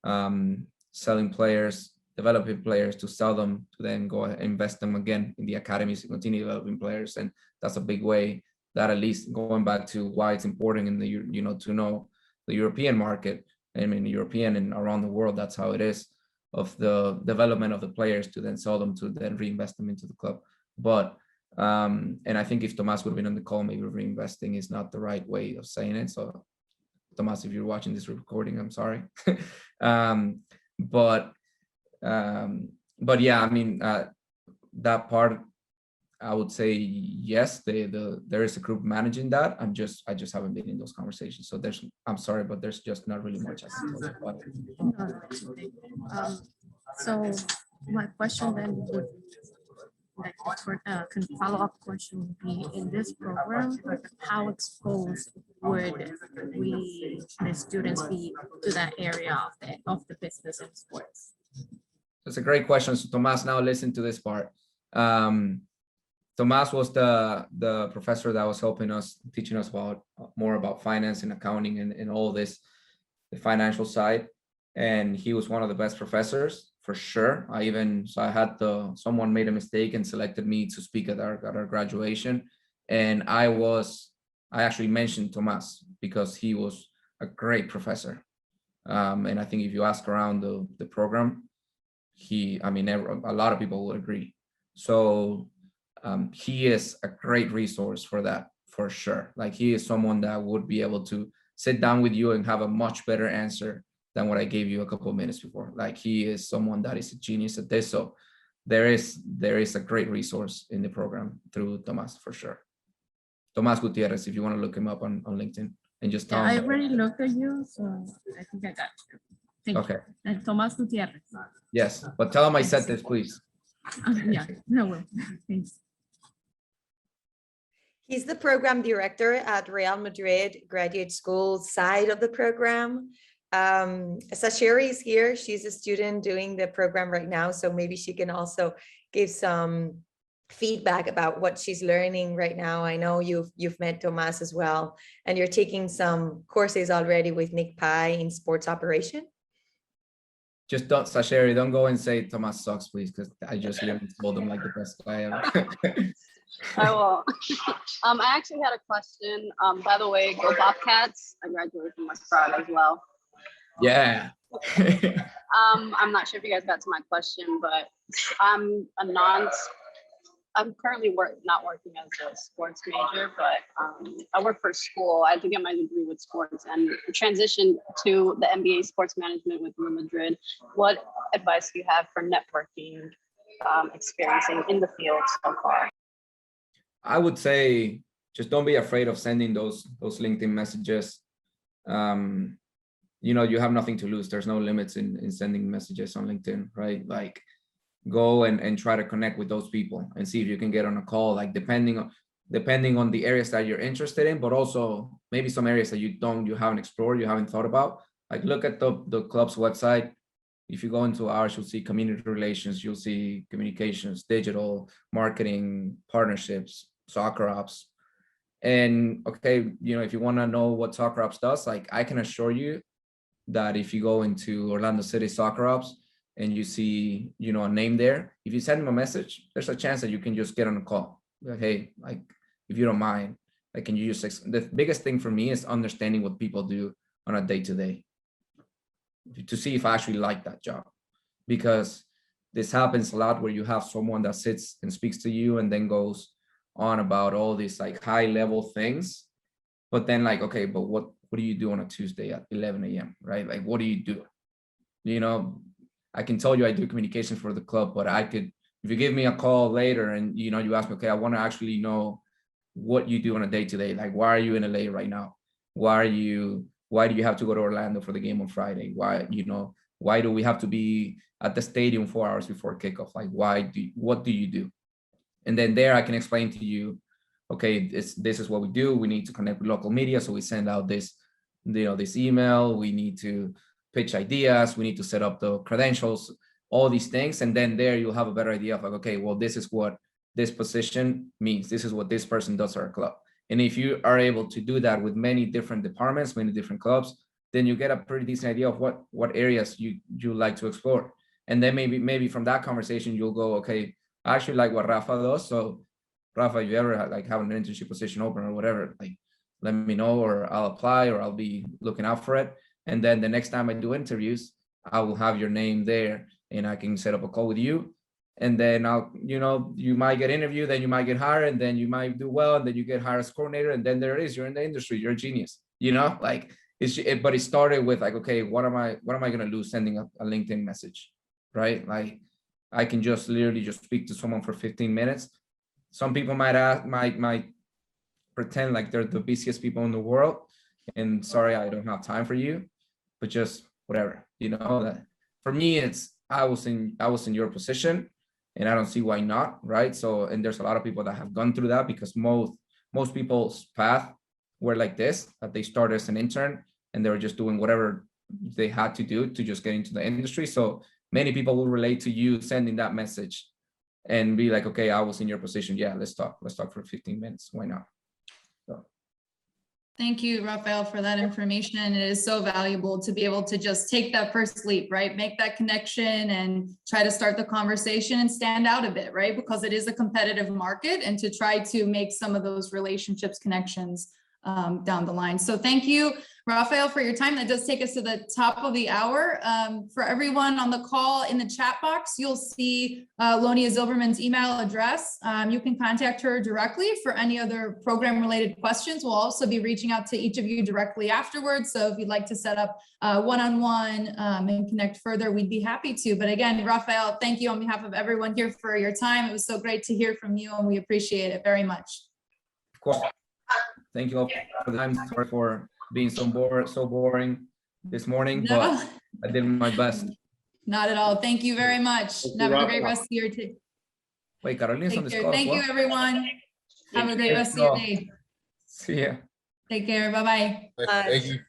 selling players, developing players to sell them, to then go and invest them again in the academies to continue developing players. And that's a big way that, at least going back to why it's important in the, to know the European market, European and around the world, that's how it is, of the development of the players to then sell them, to then reinvest them into the club. But and I think if Tomas would have been on the call, maybe reinvesting is not the right way of saying it. So Tomas, if you're watching this recording, I'm sorry. But yeah, that part, I would say yes, there is a group managing that. I just haven't been in those conversations. So I'm sorry, but there's just not really much I can tell you about it. So my question then would, follow-up question would be, in this program, how exposed would the students be to that area of the business and sports? That's a great question. So Tomas, now listen to this part. Tomas was the professor that was helping us, teaching us more about finance and accounting and all this, the financial side. And he was one of the best professors, for sure. Someone made a mistake and selected me to speak at our graduation. And I actually mentioned Tomas because he was a great professor. And I think if you ask around the program, a lot of people will agree. So he is a great resource for that, for sure. Like, he is someone that would be able to sit down with you and have a much better answer than what I gave you a couple of minutes before. Like, he is someone that is a genius at this. So there is a great resource in the program through Tomas, for sure. Tomas Gutierrez, if you want to look him up on LinkedIn and just tell him. I already looked at you, so I think I got you. Thank Okay. you. And Tomas Gutierrez. Yes, but tell him I said this, please. Yeah, no will. Thanks. He's the program director at Real Madrid Graduate School side of the program. Sasheri is here. She's a student doing the program right now, so maybe she can also give some feedback about what she's learning right now. I know you've met Tomas as well, and you're taking some courses already with Nick Pye in sports operation. Just don't, Sasheri, don't go and say Tomas sucks, please, because I just literally told him like the best guy ever. I will. I actually had a question. By the way, go Bobcats. I graduated from West Broad as well. Yeah. I'm not sure if you guys got to my question, but I'm currently not working as a sports major, but I work for school. I had to get my degree with sports and transitioned to the MBA sports management with Real Madrid. What advice do you have for networking, experiencing in the field so far? I would say just don't be afraid of sending those LinkedIn messages. You have nothing to lose. There's no limits in sending messages on LinkedIn, right? Like, go and try to connect with those people and see if you can get on a call, like depending on the areas that you're interested in, but also maybe some areas that you haven't explored, you haven't thought about. Like, look at the club's website. If you go into ours, you'll see community relations, you'll see communications, digital marketing, partnerships, soccer ops. And okay, if you want to know what soccer ops does, like, I can assure you that if you go into Orlando City Soccer Ops and you see, a name there, if you send them a message, there's a chance that you can just get on a call. Like, hey, like, if you don't mind, like, can you just, the biggest thing for me is understanding what people do on a day-to-day to see if I actually like that job. Because this happens a lot where you have someone that sits and speaks to you and then goes on about all these like high level things. But then like, okay, but what do you do on a Tuesday at 11 a.m., right? Like, what do you do? You know, I can tell you I do communications for the club, but I could, if you give me a call later and, you know, you ask me, okay, I want to actually know what you do on a day-to-day. Like, why are you in LA right now? Why do you have to go to Orlando for the game on Friday? Why, you know, why do we have to be at the stadium 4 hours before kickoff? Like, what do you do? And then there I can explain to you, okay, this is what we do. We need to connect with local media. So we send out this, you know, this email. We need to pitch ideas. We need to set up the credentials, all these things. And then there you'll have a better idea of like, okay, well, this is what this position means. This is what this person does at our club. And if you are able to do that with many different departments, many different clubs, then you get a pretty decent idea of what areas you like to explore. And then maybe from that conversation, you'll go, okay, I actually like what Rafa does. So Rafa, if you ever have an internship position open or whatever, like let me know, or I'll apply, or I'll be looking out for it. And then the next time I do interviews, I will have your name there and I can set up a call with you. And then you might get interviewed, then you might get hired, and then you might do well, and then you get hired as coordinator, and then there it is, you're in the industry, you're a genius, like but it started with like, okay, what am I going to lose sending a LinkedIn message, right? Like I can just literally just speak to someone for 15 minutes. Some people might pretend like they're the busiest people in the world, and sorry, I don't have time for you, but just whatever, that for me, it's, I was in your position, and I don't see why not, right? So, and there's a lot of people that have gone through that, because most people's path were like this, that they started as an intern and they were just doing whatever they had to do to just get into the industry. So many people will relate to you sending that message and be like, okay, I was in your position. Yeah, let's talk for 15 minutes. Why not? So. Thank you, Rafael, for that information. It is so valuable to be able to just take that first leap, right? Make that connection and try to start the conversation and stand out a bit, right? Because it is a competitive market, and to try to make some of those relationships, connections down the line. So thank you, Rafael, for your time. That does take us to the top of the hour. For everyone on the call, in the chat box, you'll see Lonia Zilberman's email address. You can contact her directly for any other program related questions. We'll also be reaching out to each of you directly afterwards. So if you'd like to set up one-on-one and connect further, we'd be happy to. But again, Rafael, thank you on behalf of everyone here for your time. It was so great to hear from you, and we appreciate it very much. Of course. Thank you all for the time. Sorry for being so boring this morning, but I did my best. Not at all. Thank you very much. Have a great rest of your day. Wait, Carolina's on this call. Thank you, everyone. Have a great rest of your day. See ya. Take care. Bye-bye. Thank you.